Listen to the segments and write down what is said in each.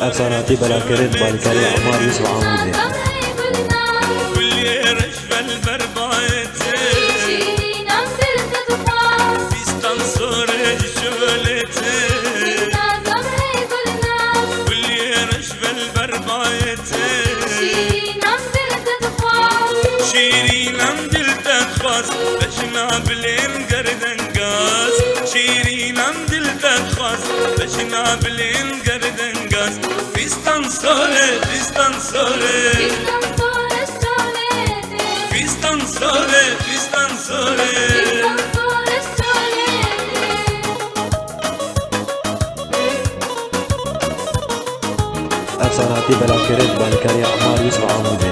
افساناتی بلا کرد بالکاری عمار یوسف عمودی شيرين عم دلتك خاص بشنا بلين قردن قاس شيرين عم دلتك خاص بشنا بلين قردن قاس فيستان صالح فيستان صالح فيستان صالح فيستان صالح افساناتی بلا کرد بالکاری عمار یوسف عمودی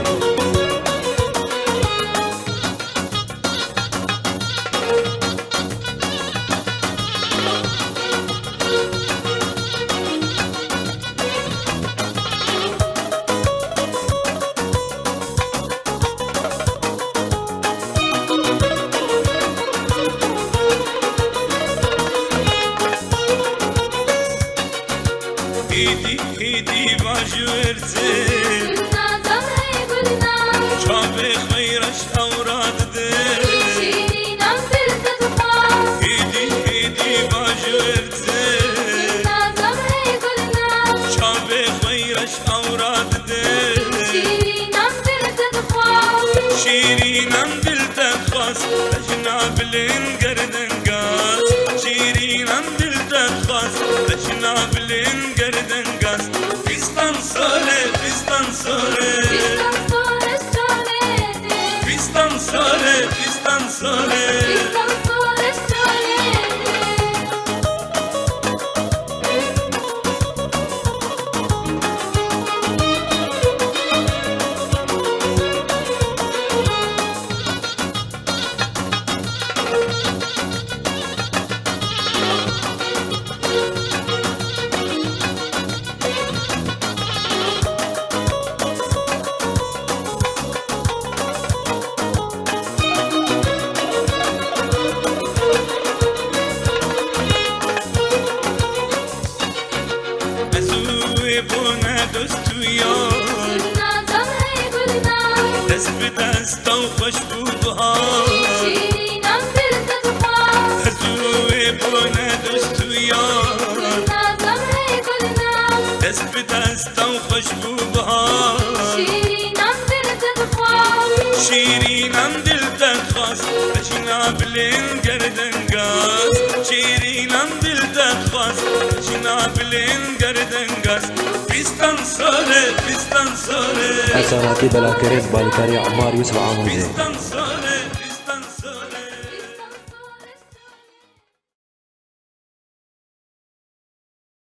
هيدي هيدي باجورتي شابي خيرش أوراد دل هيدي هيدي باجورتي شابي خيرش أوراد دل شيرين عم دلتك خاص لجناب لين قردن قاس شيرين عم دلتك خاص لجناب لين قردن قاس فيستان صالح فيستان صالح فيستان صالح فيستان صالح بونا دستو یار دست به دست و خوش بوها هزوی بونا دستو یار دست به دست و خوش بوها شیرینم دلتت خواست بشنا بلین گردن گاز شیرینم دلتت خواست بشنا بلین گردن گاز فيستان صالح فيستان صالح افساناتی بلا کرد بالکاری عمار یوسف عمودی فيستان صالح